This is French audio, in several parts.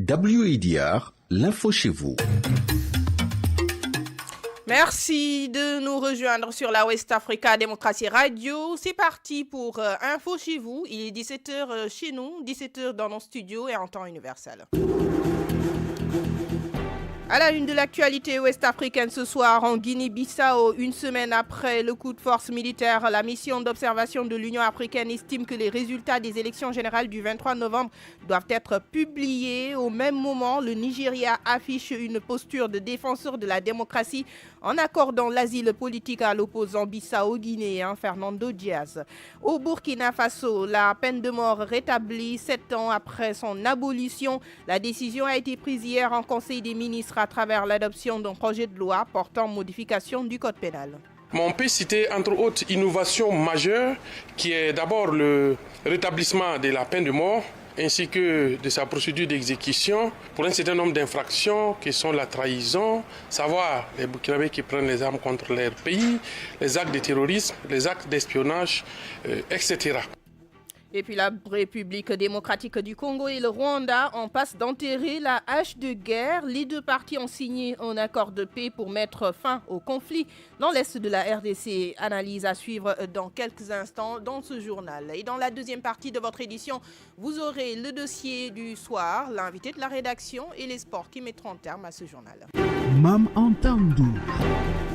WIDR, l'info chez vous. Merci de nous rejoindre sur la West Africa Démocratie Radio. C'est parti pour Info chez vous. Il est 17h chez nous, 17h dans nos studios et en temps universel. À la une de l'actualité ouest-africaine ce soir, en Guinée-Bissau, une semaine après le coup de force militaire, la mission d'observation de l'Union africaine estime que les résultats des élections générales du 23 novembre doivent être publiés. Au même moment, le Nigeria affiche une posture de défenseur de la démocratie en accordant l'asile politique à l'opposant bissau-guinéen Fernando Diaz. Au Burkina Faso, la peine de mort rétablie 7 ans après son abolition. La décision a été prise hier en Conseil des ministres à travers l'adoption d'un projet de loi portant modification du code pénal. On peut citer entre autres innovation majeure qui est d'abord le rétablissement de la peine de mort ainsi que de sa procédure d'exécution pour un certain nombre d'infractions qui sont la trahison, savoir les Burkinabés qui prennent les armes contre leur pays, les actes de terrorisme, les actes d'espionnage, etc. Et puis la République démocratique du Congo et le Rwanda en passent d'enterrer la hache de guerre. Les deux parties ont signé un accord de paix pour mettre fin au conflit dans l'est de la RDC. Analyse à suivre dans quelques instants dans ce journal. Et dans la deuxième partie de votre édition, vous aurez le dossier du soir, l'invité de la rédaction et les sports qui mettront terme à ce journal. Mam Entendou.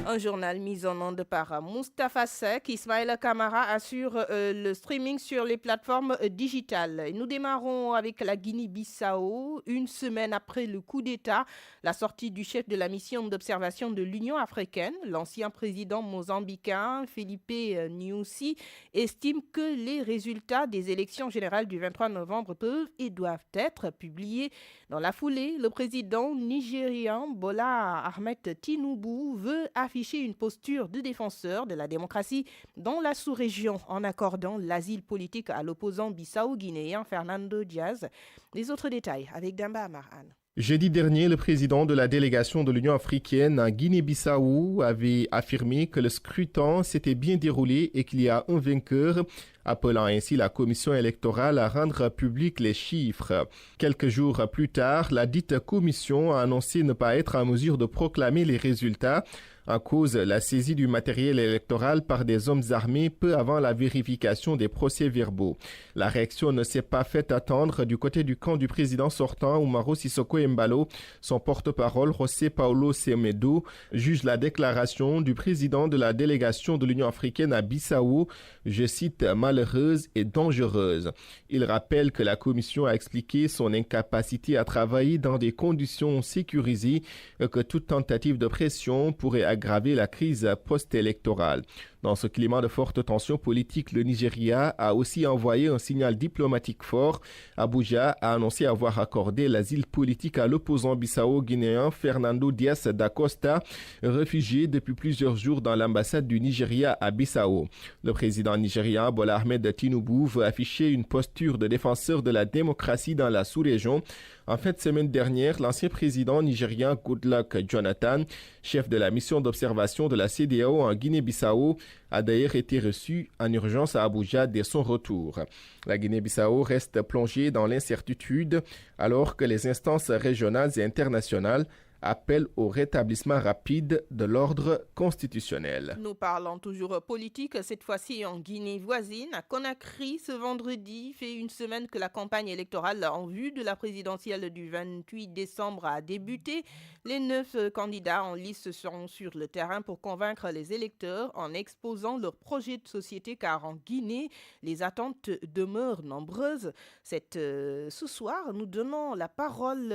Un journal mis en onde par Moustapha Seck. Ismaël Kamara assure le streaming sur les plateformes digitales. Nous démarrons avec la Guinée-Bissau. Une semaine après le coup d'État, la sortie du chef de la mission d'observation de l'Union africaine, l'ancien président mozambicain Felipe Nyusi, estime que les résultats des élections générales du 23 novembre peuvent et doivent être publiés. Dans la foulée, le président nigérian Bola Ahmed Tinubu veut afficher une posture de défenseur de la démocratie dans la sous-région en accordant l'asile politique à l'opposant bissau-guinéen Fernando Diaz. Les autres détails avec Damba Amaran. Jeudi dernier, le président de la délégation de l'Union africaine à Guinée-Bissau avait affirmé que le scrutin s'était bien déroulé et qu'il y a un vainqueur, appelant ainsi la commission électorale à rendre publics les chiffres. Quelques jours plus tard, la dite commission a annoncé ne pas être en mesure de proclamer les résultats en cause la saisie du matériel électoral par des hommes armés peu avant la vérification des procès-verbaux. La réaction ne s'est pas fait attendre du côté du camp du président sortant Umaro Sissoko Embalo. Son porte-parole, José Paulo Semedo, juge la déclaration du président de la délégation de l'Union africaine à Bissau, je cite, malheureuse et dangereuse. Il rappelle que la commission a expliqué son incapacité à travailler dans des conditions sécurisées et que toute tentative de pression pourrait aggraver la crise post-électorale. Dans ce climat de forte tension politique, le Nigeria a aussi envoyé un signal diplomatique fort. Abuja a annoncé avoir accordé l'asile politique à l'opposant bissau-guinéen Fernando Diaz da Costa, réfugié depuis plusieurs jours dans l'ambassade du Nigeria à Bissau. Le président nigérian Bola Ahmed Tinubu veut afficher une posture de défenseur de la démocratie dans la sous-région. En fin de semaine dernière, l'ancien président nigérian Goodluck Jonathan, chef de la mission d'observation de la CEDEAO en Guinée-Bissau, a d'ailleurs été reçu en urgence à Abuja dès son retour. La Guinée-Bissau reste plongée dans l'incertitude alors que les instances régionales et internationales appelle au rétablissement rapide de l'ordre constitutionnel. Nous parlons toujours politique, cette fois-ci en Guinée voisine. À Conakry, ce vendredi, fait une semaine que la campagne électorale en vue de la présidentielle du 28 décembre a débuté. Les 9 candidats en lice seront sur le terrain pour convaincre les électeurs en exposant leur projet de société, car en Guinée, les attentes demeurent nombreuses. Ce soir, nous donnons la parole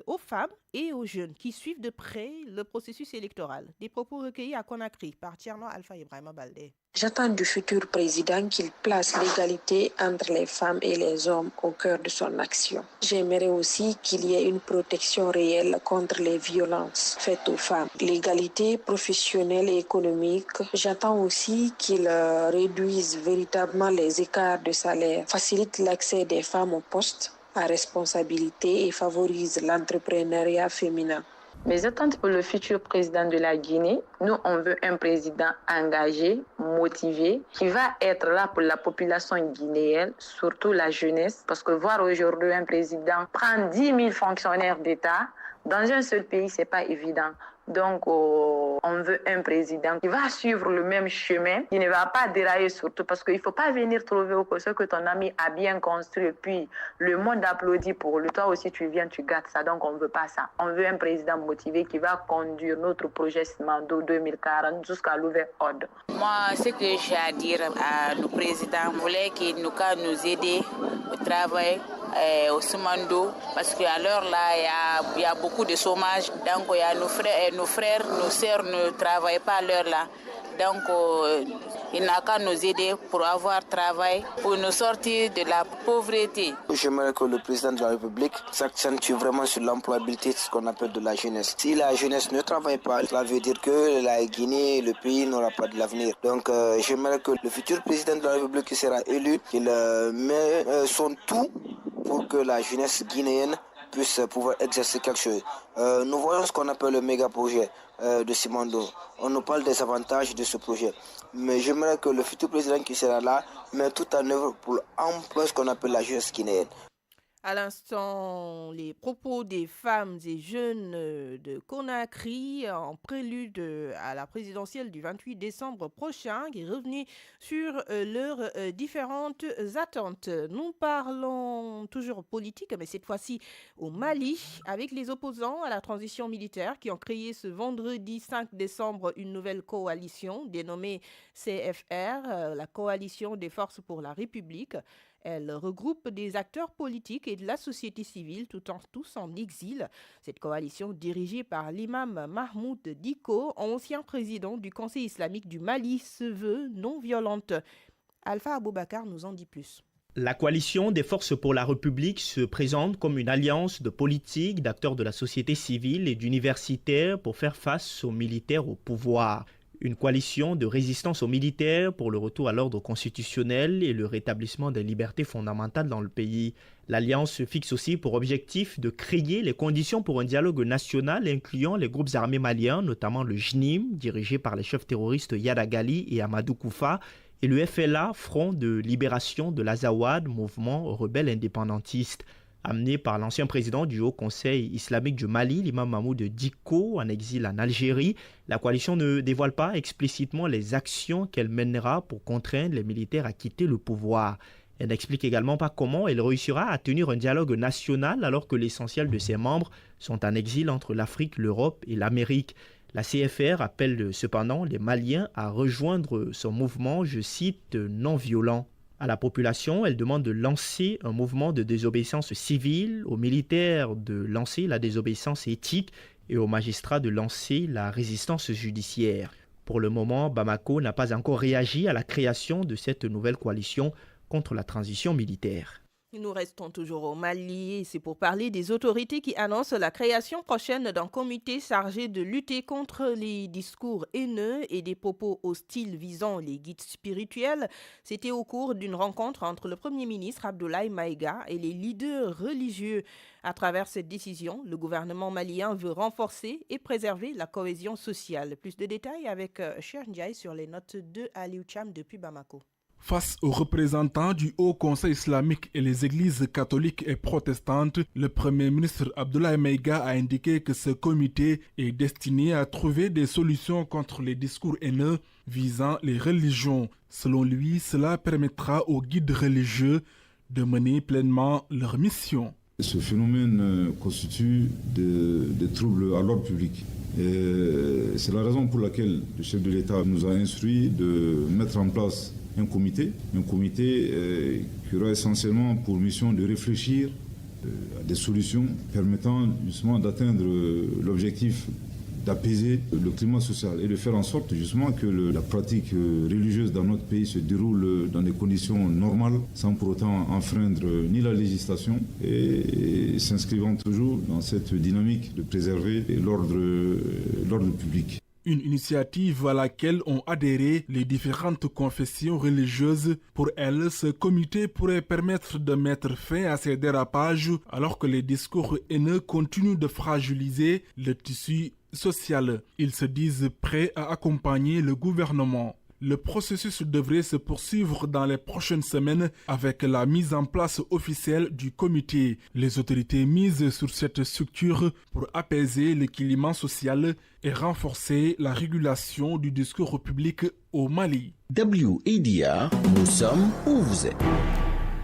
aux femmes et aux jeunes qui suivent de près le processus électoral. Des propos recueillis à Conakry par Tierno Alpha Ibrahima Baldé. J'attends du futur président qu'il place l'égalité entre les femmes et les hommes au cœur de son action. J'aimerais aussi qu'il y ait une protection réelle contre les violences faites aux femmes. L'égalité professionnelle et économique. J'attends aussi qu'il réduise véritablement les écarts de salaire, facilite l'accès des femmes aux postes à responsabilité et favorise l'entrepreneuriat féminin. Mes attentes pour le futur président de la Guinée, nous, on veut un président engagé, motivé, qui va être là pour la population guinéenne, surtout la jeunesse, parce que voir aujourd'hui un président prendre 10 000 fonctionnaires d'État, dans un seul pays, c'est pas évident. Donc, on veut un président qui va suivre le même chemin, qui ne va pas dérailler surtout, parce qu'il ne faut pas venir trouver ce que ton ami a bien construit, puis le monde applaudit pour lui. Toi aussi, tu viens, tu gâtes ça. Donc, on ne veut pas ça. On veut un président motivé qui va conduire notre projet Simandou 2040 jusqu'à nouvel ordre. Moi, ce que j'ai à dire à nos présidents, je voulais qu'ils nous aident au travail. Au Simandou, parce qu'à l'heure là, il y a beaucoup de chômage. Donc, il y a nos frères, nos sœurs ne travaillent pas à l'heure là. Donc, il n'a qu'à nous aider pour avoir travail, pour nous sortir de la pauvreté. J'aimerais que le président de la République s'accentue vraiment sur l'employabilité, ce qu'on appelle de la jeunesse. Si la jeunesse ne travaille pas, cela veut dire que la Guinée, le pays n'aura pas de l'avenir. Donc, j'aimerais que le futur président de la République qui sera élu, qu'il met son tout pour que la jeunesse guinéenne puisse pouvoir exercer quelque chose. Nous voyons ce qu'on appelle le méga projet de Simandou. On nous parle des avantages de ce projet. Mais j'aimerais que le futur président qui sera là mette tout en œuvre pour employer ce qu'on appelle la jeunesse guinéenne. À l'instant, les propos des femmes et jeunes de Conakry en prélude à la présidentielle du 28 décembre prochain, qui revenaient sur leurs différentes attentes. Nous parlons toujours politique, mais cette fois-ci au Mali, avec les opposants à la transition militaire qui ont créé ce vendredi 5 décembre une nouvelle coalition dénommée CFR, la Coalition des Forces pour la République. Elle regroupe des acteurs politiques et de la société civile, tous en exil. Cette coalition, dirigée par l'imam Mahmoud Dicko, ancien président du Conseil islamique du Mali, se veut non violente. Alpha Aboubakar nous en dit plus. La coalition des forces pour la République se présente comme une alliance de politiques, d'acteurs de la société civile et d'universitaires pour faire face aux militaires au pouvoir. Une coalition de résistance aux militaires pour le retour à l'ordre constitutionnel et le rétablissement des libertés fondamentales dans le pays. L'Alliance se fixe aussi pour objectif de créer les conditions pour un dialogue national incluant les groupes armés maliens, notamment le JNIM, dirigé par les chefs terroristes Yada Gali et Amadou Koufa, et le FLA, Front de libération de l'Azawad, mouvement rebelle indépendantiste. Amené par l'ancien président du Haut Conseil islamique du Mali, l'imam Mahmoud Dicko, en exil en Algérie, la coalition ne dévoile pas explicitement les actions qu'elle mènera pour contraindre les militaires à quitter le pouvoir. Elle n'explique également pas comment elle réussira à tenir un dialogue national alors que l'essentiel de ses membres sont en exil entre l'Afrique, l'Europe et l'Amérique. La CFR appelle cependant les Maliens à rejoindre son mouvement, je cite, non violent. À la population, elle demande de lancer un mouvement de désobéissance civile, aux militaires de lancer la désobéissance éthique et aux magistrats de lancer la résistance judiciaire. Pour le moment, Bamako n'a pas encore réagi à la création de cette nouvelle coalition contre la transition militaire. Nous restons toujours au Mali et c'est pour parler des autorités qui annoncent la création prochaine d'un comité chargé de lutter contre les discours haineux et des propos hostiles visant les guides spirituels. C'était au cours d'une rencontre entre le Premier ministre Abdoulaye Maïga et les leaders religieux. À travers cette décision, le gouvernement malien veut renforcer et préserver la cohésion sociale. Plus de détails avec Cher Ndiaye sur les notes de Aliou Cham depuis Bamako. Face aux représentants du Haut Conseil islamique et les églises catholiques et protestantes, le Premier ministre Abdoulaye Maïga a indiqué que ce comité est destiné à trouver des solutions contre les discours haineux visant les religions. Selon lui, cela permettra aux guides religieux de mener pleinement leur mission. Ce phénomène constitue des troubles à l'ordre public. C'est la raison pour laquelle le chef de l'État nous a instruit de mettre en place un comité qui aura essentiellement pour mission de réfléchir à des solutions permettant justement d'atteindre l'objectif d'apaiser le climat social et de faire en sorte justement que la pratique religieuse dans notre pays se déroule dans des conditions normales sans pour autant enfreindre ni la législation et s'inscrivant toujours dans cette dynamique de préserver l'ordre public. Une initiative à laquelle ont adhéré les différentes confessions religieuses. Pour elles, ce comité pourrait permettre de mettre fin à ces dérapages alors que les discours haineux continuent de fragiliser le tissu social. Ils se disent prêts à accompagner le gouvernement. Le processus devrait se poursuivre dans les prochaines semaines avec la mise en place officielle du comité. Les autorités misent sur cette structure pour apaiser le climat social et renforcer la régulation du discours public au Mali. WADR, nous sommes où vous êtes.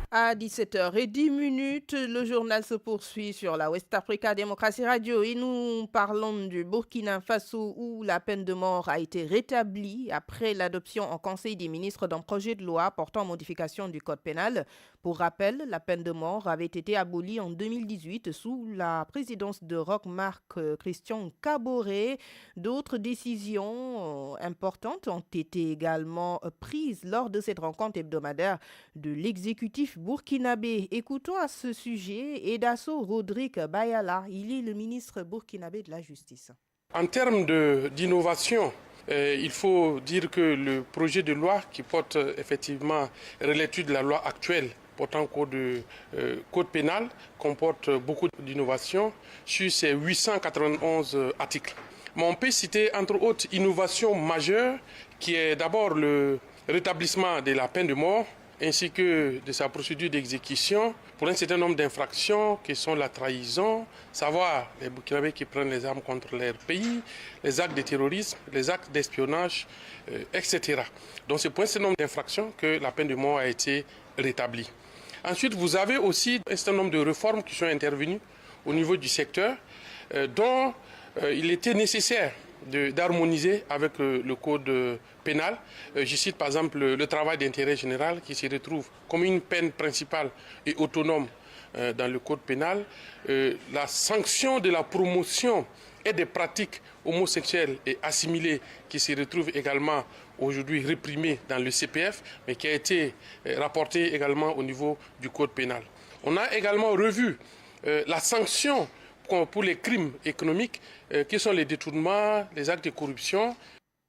À 17h10, le journal se poursuit sur la West Africa Démocratie Radio et nous parlons du Burkina Faso où la peine de mort a été rétablie après l'adoption en Conseil des ministres d'un projet de loi portant modification du code pénal. Pour rappel, la peine de mort avait été abolie en 2018 sous la présidence de Roch-Marc Christian Kaboré. D'autres décisions importantes ont été également prises lors de cette rencontre hebdomadaire de l'exécutif burkinabé. Écoutons à ce sujet Edasso Rodrigue Bayala. Il est le ministre burkinabé de la Justice. En termes d'innovation, il faut dire que le projet de loi qui porte effectivement relecture de la loi actuelle portant code pénal comporte beaucoup d'innovations sur ces 891 articles. Mais on peut citer entre autres innovation majeure qui est d'abord le rétablissement de la peine de mort ainsi que de sa procédure d'exécution pour un certain nombre d'infractions qui sont la trahison, savoir les Burkinabés qui prennent les armes contre leur pays, les actes de terrorisme, les actes d'espionnage, etc. Donc c'est pour un certain nombre d'infractions que la peine de mort a été rétablie. Ensuite, vous avez aussi un certain nombre de réformes qui sont intervenues au niveau du secteur dont il était nécessaire d'harmoniser avec le code pénal. Je cite par exemple le travail d'intérêt général qui se retrouve comme une peine principale et autonome dans le code pénal. La sanction de la promotion et des pratiques homosexuelles et assimilées qui se retrouvent également aujourd'hui réprimées dans le CPF, mais qui a été rapportée également au niveau du code pénal. On a également revu la sanction pour les crimes économiques, qui sont les détournements, les actes de corruption.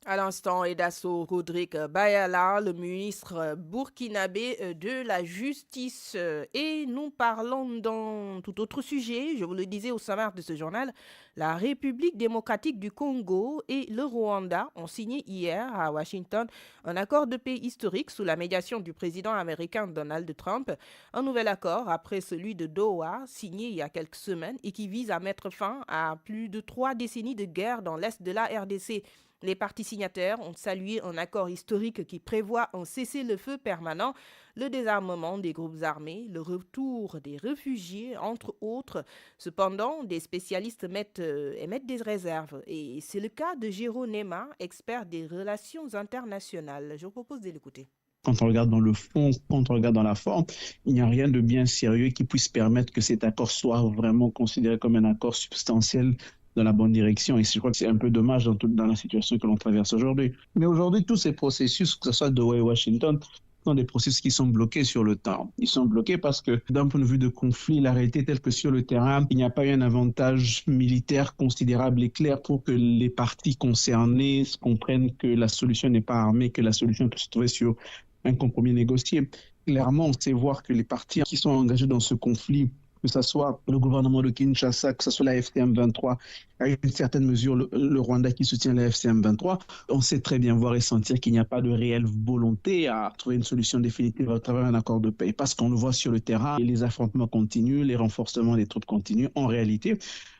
À l'instant, Edasso Rodrigue Bayala, le ministre burkinabé de la Justice. Et nous parlons d'un tout autre sujet, je vous le disais au sommaire de ce journal. La République démocratique du Congo et le Rwanda ont signé hier à Washington un accord de paix historique sous la médiation du président américain Donald Trump. Un nouvel accord après celui de Doha, signé il y a quelques semaines et qui vise à mettre fin à plus de 3 décennies de guerre dans l'est de la RDC. Les parties signataires ont salué un accord historique qui prévoit un cessez-le-feu permanent, le désarmement des groupes armés, le retour des réfugiés, entre autres. Cependant, des spécialistes émettent des réserves. Et c'est le cas de Jérôme Nema, expert des relations internationales. Je vous propose de l'écouter. Quand on regarde dans le fond, quand on regarde dans la forme, il n'y a rien de bien sérieux qui puisse permettre que cet accord soit vraiment considéré comme un accord substantiel dans la bonne direction. Et je crois que c'est un peu dommage dans la situation que l'on traverse aujourd'hui. Mais aujourd'hui, tous ces processus, que ce soit de Washington, sont des processus qui sont bloqués sur le temps. Ils sont bloqués parce que d'un point de vue de conflit, la réalité est telle que sur le terrain, il n'y a pas eu un avantage militaire considérable et clair pour que les parties concernées comprennent que la solution n'est pas armée, que la solution peut se trouver sur un compromis négocié. Clairement, on sait voir que les parties qui sont engagées dans ce conflit, que ce soit le gouvernement de Kinshasa, que ce soit la FCM 23, à une certaine mesure le Rwanda qui soutient la FCM 23, on sait très bien voir et sentir qu'il n'y a pas de réelle volonté à trouver une solution définitive à travers un accord de paix. Parce qu'on le voit sur le terrain, les affrontements continuent, les renforcements des troupes continuent. En réalité,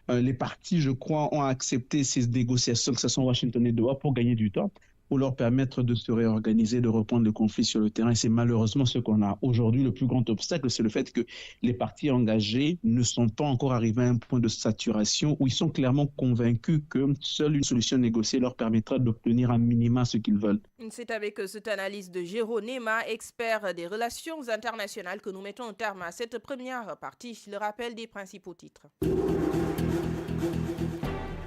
les partis, je crois, ont accepté ces négociations, que ce soit Washington et Doha, pour gagner du temps, pour leur permettre de se réorganiser, de reprendre le conflit sur le terrain. Et c'est malheureusement ce qu'on a aujourd'hui. Le plus grand obstacle, c'est le fait que les partis engagés ne sont pas encore arrivés à un point de saturation où ils sont clairement convaincus que seule une solution négociée leur permettra d'obtenir un minima ce qu'ils veulent. C'est avec cette analyse de Jérôme Nema, expert des relations internationales, que nous mettons un terme à cette première partie. Le rappel des principaux titres.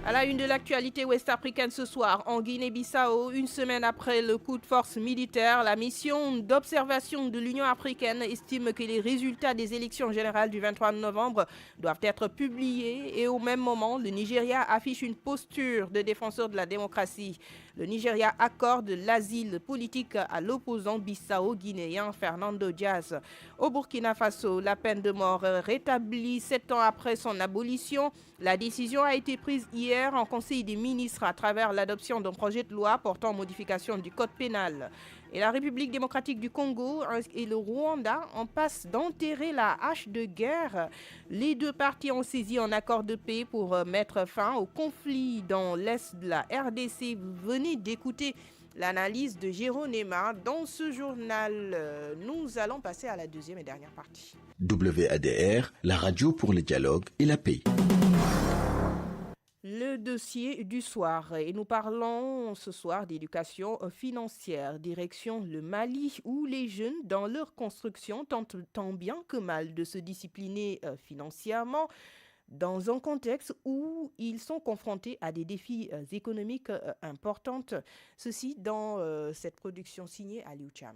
À la une de l'actualité ouest-africaine ce soir, en Guinée-Bissau, une semaine après le coup de force militaire, la mission d'observation de l'Union africaine estime que les résultats des élections générales du 23 novembre doivent être publiés et au même moment, le Nigeria affiche une posture de défenseur de la démocratie. Le Nigeria accorde l'asile politique à l'opposant bissau-guinéen Fernando Diaz. Au Burkina Faso, la peine de mort rétablie 7 ans après son abolition. La décision a été prise hier en Conseil des ministres à travers l'adoption d'un projet de loi portant modification du code pénal. Et la République démocratique du Congo et le Rwanda en passent d'enterrer la hache de guerre. Les deux parties ont saisi un accord de paix pour mettre fin au conflit dans l'est de la RDC. Vous venez d'écouter l'analyse de Jéronema dans ce journal. Nous allons passer à la deuxième et dernière partie. WADR, la radio pour le dialogue et la paix. Le dossier du soir, et nous parlons ce soir d'éducation financière, direction le Mali, où les jeunes dans leur construction tentent tant bien que mal de se discipliner financièrement dans un contexte où ils sont confrontés à des défis économiques importants. Ceci dans cette production signée Aliou Cham.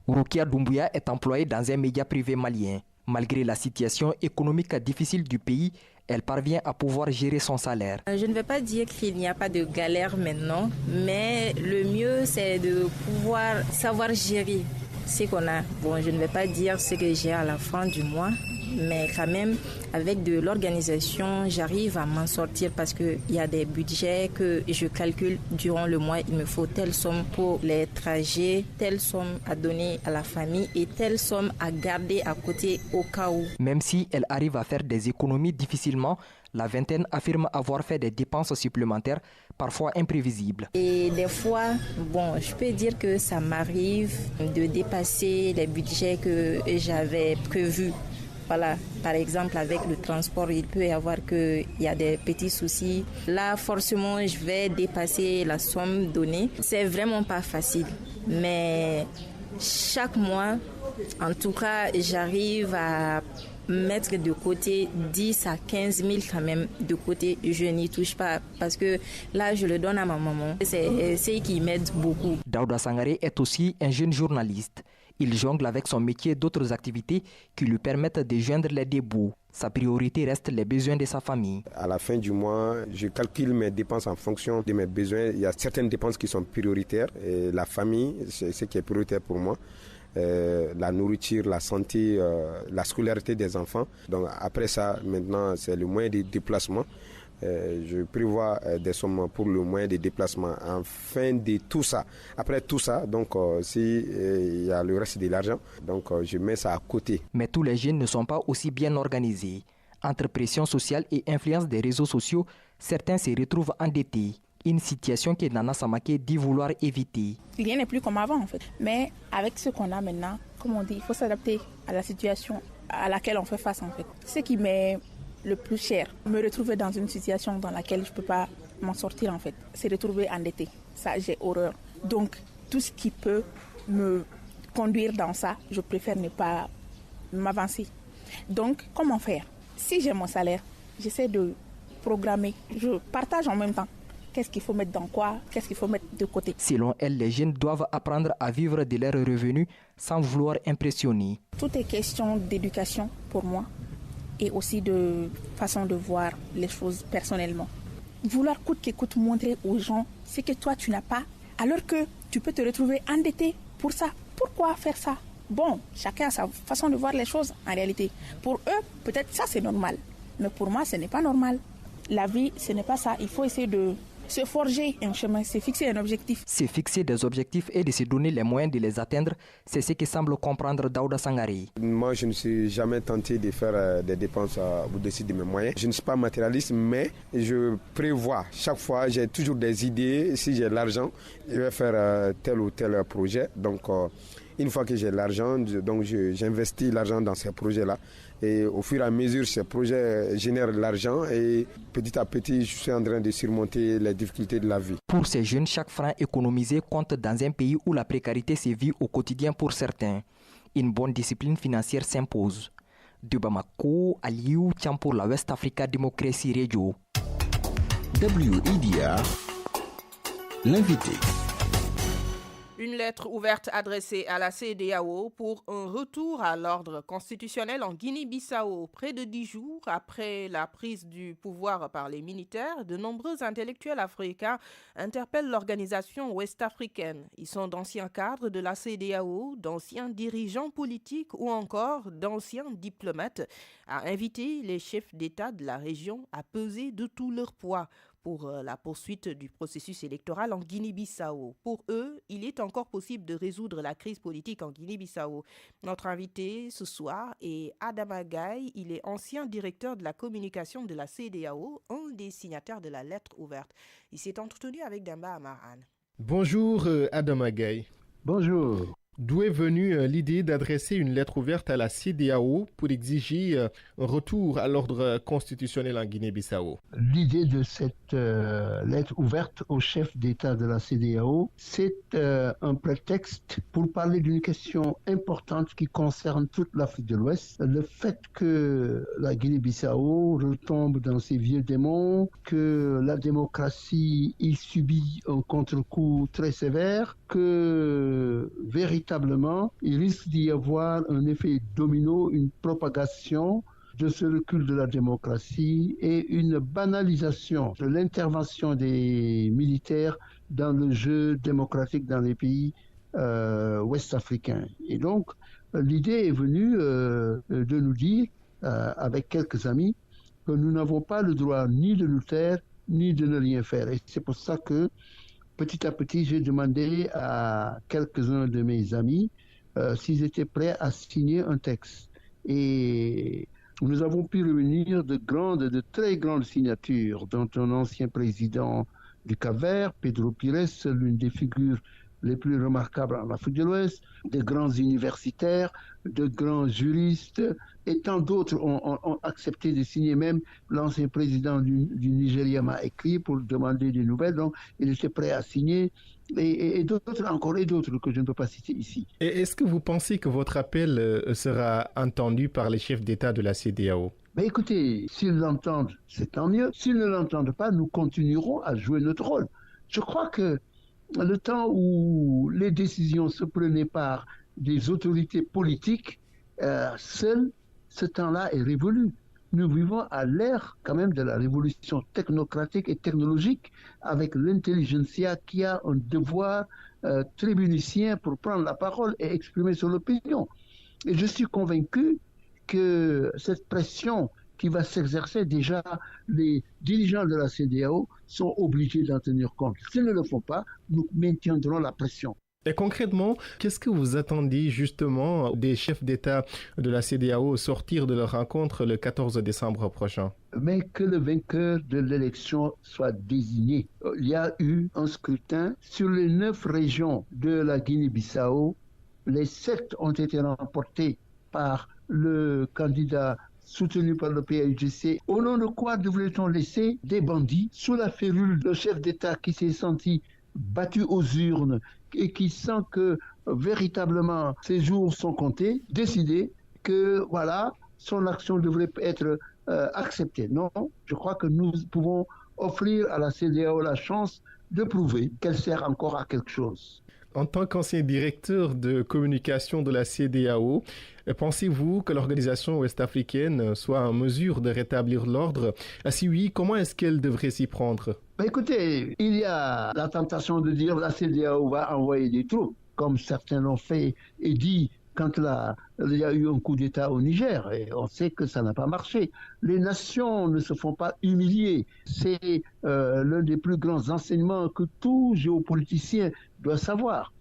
Roukia Doumbouya est employée dans un média privé malien. Malgré la situation économique difficile du pays, elle parvient à pouvoir gérer son salaire. Je ne vais pas dire qu'il n'y a pas de galère maintenant, mais le mieux c'est de pouvoir savoir gérer ce qu'on a. Bon, je ne vais pas dire ce que j'ai à la fin du mois, mais quand même, avec de l'organisation, j'arrive à m'en sortir parce qu'il y a des budgets que je calcule durant le mois. Il me faut telle somme pour les trajets, telle somme à donner à la famille et telle somme à garder à côté au cas où. Même si elle arrive à faire des économies difficilement, la vingtaine affirme avoir fait des dépenses supplémentaires, parfois imprévisibles. Et des fois, bon, je peux dire que ça m'arrive de dépasser les budgets que j'avais prévus. Voilà, par exemple, avec le transport, il peut y avoir qu'il y a des petits soucis. Là, forcément, je vais dépasser la somme donnée. C'est vraiment pas facile. Mais chaque mois, en tout cas, j'arrive à mettre de côté 10 à 15 000 quand même de côté. Je n'y touche pas parce que là, je le donne à ma maman. C'est ce qui m'aide beaucoup. Daouda Sangaré est aussi un jeune journaliste. Il jongle avec son métier et d'autres activités qui lui permettent de joindre les deux bouts. Sa priorité reste les besoins de sa famille. À la fin du mois, je calcule mes dépenses en fonction de mes besoins. Il y a certaines dépenses qui sont prioritaires. Et la famille, c'est ce qui est prioritaire pour moi. La nourriture, la santé, la scolarité des enfants. Donc après ça, maintenant, c'est le moyen de déplacement. Je prévois des sommes pour le moyen de déplacement. Enfin de tout ça, après tout ça, donc il y a le reste de l'argent, donc je mets ça à côté. Mais tous les jeunes ne sont pas aussi bien organisés. Entre pression sociale et influence des réseaux sociaux, certains se retrouvent endettés. Une situation que Nana Samake dit vouloir éviter. Rien n'est plus comme avant en fait. Mais avec ce qu'on a maintenant, comme on dit, il faut s'adapter à la situation à laquelle on fait face en fait. Ce qui m'est le plus cher, me retrouver dans une situation dans laquelle je ne peux pas m'en sortir en fait. C'est retrouver endetté. Ça, j'ai horreur. Donc, tout ce qui peut me conduire dans ça, je préfère ne pas m'avancer. Donc, comment faire? Si j'ai mon salaire, j'essaie de programmer. Je partage en même temps. Qu'est-ce qu'il faut mettre dans quoi? Qu'est-ce qu'il faut mettre de côté? Selon elle, les jeunes doivent apprendre à vivre de leurs revenus sans vouloir impressionner. Tout est question d'éducation pour moi. Et aussi de façon de voir les choses personnellement. Vouloir coûte que coûte montrer aux gens ce que toi tu n'as pas, alors que tu peux te retrouver endetté pour ça. Pourquoi faire ça? Bon, chacun a sa façon de voir les choses en réalité. Pour eux, peut-être ça c'est normal. Mais pour moi, ce n'est pas normal. La vie, ce n'est pas ça. Il faut essayer de se forger un chemin, se fixer un objectif. Se fixer des objectifs et de se donner les moyens de les atteindre, c'est ce que semble comprendre Daouda Sangaré. Moi, je ne suis jamais tenté de faire des dépenses au-dessus de mes moyens. Je ne suis pas matérialiste, mais je prévois. Chaque fois, j'ai toujours des idées. Si j'ai l'argent, je vais faire tel ou tel projet. Donc, une fois que j'ai l'argent, donc j'investis l'argent dans ces projets-là. Et au fur et à mesure, ces projets génèrent de l'argent et petit à petit, je suis en train de surmonter les difficultés de la vie. Pour ces jeunes, chaque franc économisé compte dans un pays où la précarité se vit au quotidien pour certains. Une bonne discipline financière s'impose. De Bamako, Aliou Cham pour la West Africa Democracy Radio. WIDR, l'invité. Une lettre ouverte adressée à la CEDEAO pour un retour à l'ordre constitutionnel en Guinée-Bissau. Près de 10 jours après la prise du pouvoir par les militaires, de nombreux intellectuels africains interpellent l'organisation ouest-africaine. Ils sont d'anciens cadres de la CEDEAO, d'anciens dirigeants politiques ou encore d'anciens diplomates, à inviter les chefs d'État de la région à peser de tout leur poids pour la poursuite du processus électoral en Guinée-Bissau. Pour eux, il est encore possible de résoudre la crise politique en Guinée-Bissau. Notre invité ce soir est Adama Gaye. Il est ancien directeur de la communication de la CEDEAO, un des signataires de la lettre ouverte. Il s'est entretenu avec Demba Amaran. Bonjour Adama Gaye. Bonjour. D'où est venue l'idée d'adresser une lettre ouverte à la CEDEAO pour exiger un retour à l'ordre constitutionnel en Guinée-Bissau? L'idée de cette lettre ouverte au chef d'État de la CEDEAO, c'est un prétexte pour parler d'une question importante qui concerne toute l'Afrique de l'Ouest. Le fait que la Guinée-Bissau retombe dans ses vieux démons, que la démocratie y subit un contre-coup très sévère, que véritablement, il risque d'y avoir un effet domino, une propagation de ce recul de la démocratie et une banalisation de l'intervention des militaires dans le jeu démocratique dans les pays ouest-africains. Et donc, l'idée est venue de nous dire, avec quelques amis, que nous n'avons pas le droit ni de nous taire, ni de ne rien faire. Et c'est pour ça que petit à petit, j'ai demandé à quelques-uns de mes amis s'ils étaient prêts à signer un texte. Et nous avons pu réunir de très grandes signatures, dont un ancien président du Cap-Vert, Pedro Pires, l'une des figures les plus remarquables en Afrique de l'Ouest, des grands universitaires, de grands juristes, et tant d'autres ont accepté de signer. Même l'ancien président du Nigeria m'a écrit pour demander des nouvelles, donc il était prêt à signer, et d'autres encore, et d'autres que je ne peux pas citer ici. Et est-ce que vous pensez que votre appel sera entendu par les chefs d'État de la CEDEAO? Mais écoutez, s'ils l'entendent, c'est tant mieux. S'ils ne l'entendent pas, nous continuerons à jouer notre rôle. Je crois que le temps où les décisions se prenaient par des autorités politiques, seul ce temps-là est révolu. Nous vivons à l'ère quand même de la révolution technocratique et technologique, avec l'intelligentsia qui a un devoir tribunicien pour prendre la parole et exprimer son opinion. Et je suis convaincu que cette pression qui va s'exercer, déjà, les dirigeants de la CEDEAO sont obligés d'en tenir compte. S'ils ne le font pas, nous maintiendrons la pression. Et concrètement, qu'est-ce que vous attendiez justement des chefs d'État de la CEDEAO au sortir de leur rencontre le 14 décembre prochain? Mais que le vainqueur de l'élection soit désigné. Il y a eu un scrutin sur les 9 régions de la Guinée-Bissau. Les 7 ont été remportées par le candidat soutenu par le PAIGC. Au nom de quoi devrait-on laisser des bandits sous la férule de chef d'État qui s'est senti battu aux urnes et qui sent que véritablement ses jours sont comptés, décider que voilà, son action devrait être acceptée? Non, je crois que nous pouvons offrir à la CEDEAO la chance de prouver qu'elle sert encore à quelque chose. En tant qu'ancien directeur de communication de la CEDEAO, pensez-vous que l'organisation ouest-africaine soit en mesure de rétablir l'ordre? Si oui, comment est-ce qu'elle devrait s'y prendre? Écoutez, il y a la tentation de dire que la CEDEAO va envoyer des troupes, comme certains l'ont fait et dit quand il y a eu un coup d'État au Niger, et on sait que ça n'a pas marché. Les nations ne se font pas humilier. C'est l'un des plus grands enseignements que tout géopoliticien doit savoir.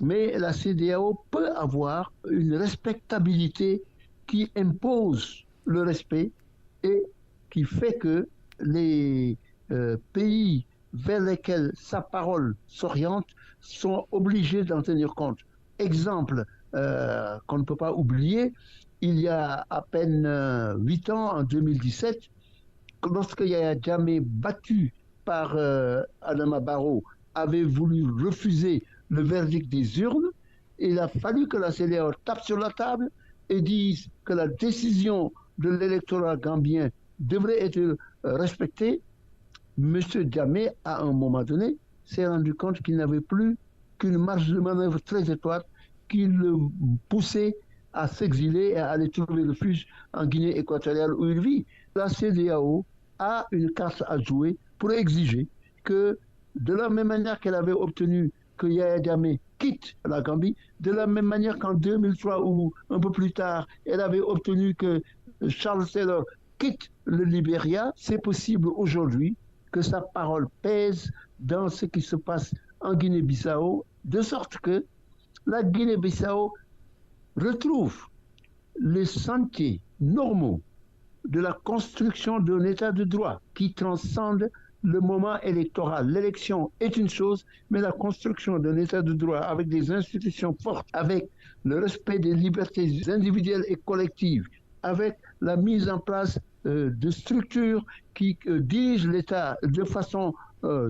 Mais la CEDEAO peut avoir une respectabilité qui impose le respect et qui fait que les pays vers lesquels sa parole s'oriente sont obligés d'en tenir compte. Exemple qu'on ne peut pas oublier, il y a à peine 8 ans, en 2017, lorsque Yahya Jammeh, battu par Adama Barrow, avait voulu refuser le verdict des urnes, il a fallu que la CEDEAO tape sur la table et dise que la décision de l'électorat gambien devrait être respectée. M. Diamé, à un moment donné, s'est rendu compte qu'il n'avait plus qu'une marge de manœuvre très étroite qui le poussait à s'exiler et à aller trouver refuge en Guinée équatoriale où il vit. La CEDEAO a une carte à jouer pour exiger que, de la même manière qu'elle avait obtenu que Yahya Jammeh quitte la Gambie, de la même manière qu'en 2003 ou un peu plus tard, elle avait obtenu que Charles Taylor quitte le Libéria, c'est possible aujourd'hui que sa parole pèse dans ce qui se passe en Guinée-Bissau, de sorte que la Guinée-Bissau retrouve les sentiers normaux de la construction d'un état de droit qui transcende le moment électoral. L'élection est une chose, mais la construction d'un état de droit avec des institutions fortes, avec le respect des libertés individuelles et collectives, avec la mise en place de structures qui dirigent l'État de façon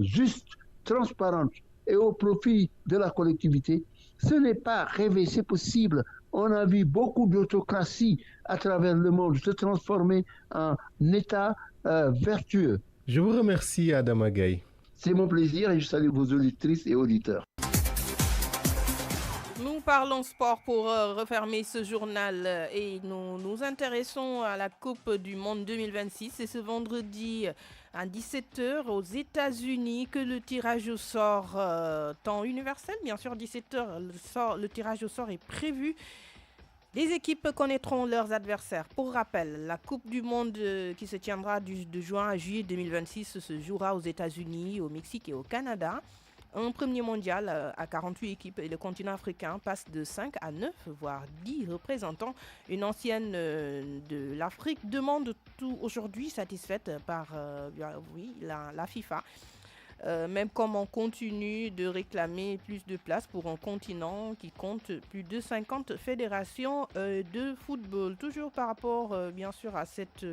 juste, transparente et au profit de la collectivité, ce n'est pas rêver, c'est possible. On a vu beaucoup d'autocraties à travers le monde se transformer en État vertueux. Je vous remercie, Adama Gaye. C'est mon plaisir et je salue vos auditrices et auditeurs. Nous parlons sport pour refermer ce journal et nous nous intéressons à la Coupe du Monde 2026. C'est ce vendredi à 17h aux États-Unis que le tirage au sort, temps universel, bien sûr, 17h, le tirage au sort est prévu. Les équipes connaîtront leurs adversaires. Pour rappel, la Coupe du Monde qui se tiendra de juin à juillet 2026 se jouera aux États-Unis, au Mexique et au Canada. Un premier mondial à 48 équipes et le continent africain passe de 5 à 9, voire 10 représentants. Une ancienne de l'Afrique demande tout aujourd'hui satisfaite par la FIFA. Même comme on continue de réclamer plus de place pour un continent qui compte plus de 50 fédérations de football. Toujours par rapport, bien sûr, à cette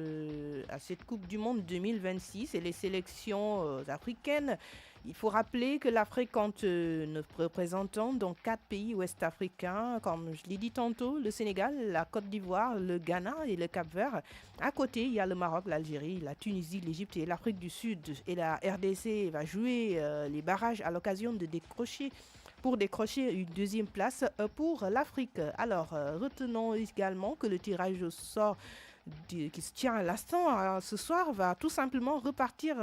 Coupe du Monde 2026 et les sélections africaines. Il faut rappeler que l'Afrique compte 9 représentants, dont 4 pays ouest-africains, comme je l'ai dit tantôt, le Sénégal, la Côte d'Ivoire, le Ghana et le Cap-Vert. À côté, il y a le Maroc, l'Algérie, la Tunisie, l'Égypte et l'Afrique du Sud. Et la RDC va jouer les barrages à l'occasion de décrocher une deuxième place pour l'Afrique. Alors, retenons également que le tirage au sort qui se tient à l'instant ce soir va tout simplement répartir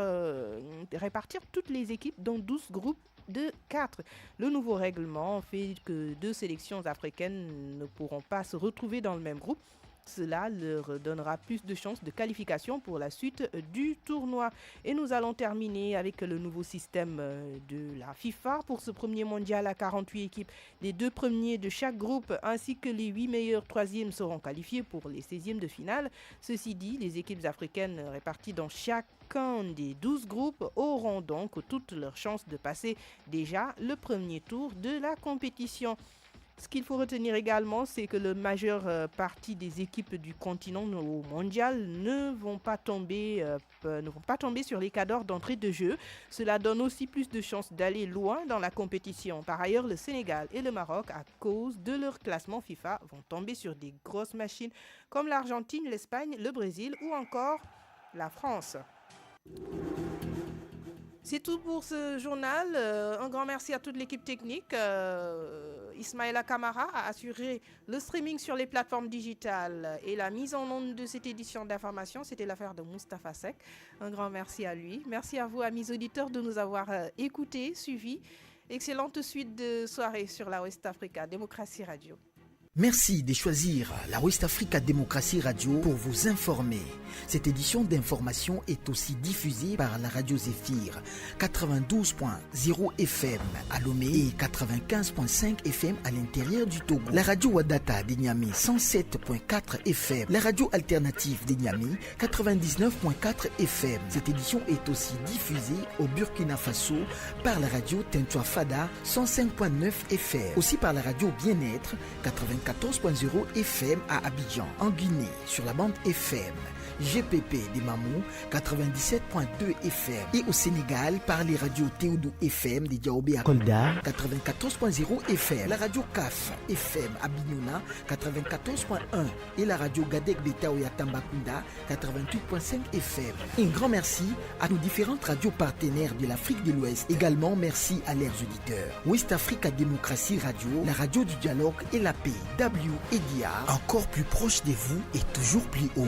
toutes les équipes dans 12 groupes de 4. Le nouveau règlement fait que 2 sélections africaines ne pourront pas se retrouver dans le même groupe. Cela leur donnera plus de chances de qualification pour la suite du tournoi. Et nous allons terminer avec le nouveau système de la FIFA pour ce premier mondial à 48 équipes. Les 2 premiers de chaque groupe ainsi que les 8 meilleurs 3e seront qualifiés pour les 16e de finale. Ceci dit, les équipes africaines réparties dans chacun des 12 groupes auront donc toutes leurs chances de passer déjà le premier tour de la compétition. Ce qu'il faut retenir également, c'est que la majeure partie des équipes du continent au mondial ne vont pas tomber sur les cadres d'entrée de jeu. Cela donne aussi plus de chances d'aller loin dans la compétition. Par ailleurs, le Sénégal et le Maroc, à cause de leur classement FIFA, vont tomber sur des grosses machines comme l'Argentine, l'Espagne, le Brésil ou encore la France. C'est tout pour ce journal. Un grand merci à toute l'équipe technique. Ismaïla Kamara a assuré le streaming sur les plateformes digitales et la mise en onde de cette édition d'information. C'était l'affaire de Moustapha Seck. Un grand merci à lui. Merci à vous, amis auditeurs, de nous avoir écoutés, suivis. Excellente suite de soirée sur la West Africa Démocratie Radio. Merci de choisir la West Africa Démocratie Radio pour vous informer. Cette édition d'information est aussi diffusée par la radio Zéphyr 92.0 FM à Lomé et 95.5 FM à l'intérieur du Togo. La radio Wadata de Niamey 107.4 FM. La radio alternative de Niamey 99.4 FM. Cette édition est aussi diffusée au Burkina Faso par la radio Tintoua Fada 105.9 FM. Aussi par la radio Bien-être 94.0 FM à Abidjan. En Guinée sur la bande FM GPP de Mamou 97.2 FM et au Sénégal par les radios Théodou FM de Diaobé à Kolda 94.0 FM, la radio CAF FM à Bignona 94.1 et la radio Gadek de Taoya Tambacounda 88.5 FM. Un grand merci à nos différentes radios partenaires de l'Afrique de l'Ouest. Également merci à leurs auditeurs. West Africa Démocratie Radio, la radio du dialogue et la paix, WEDR, encore plus proche de vous et toujours plus haut.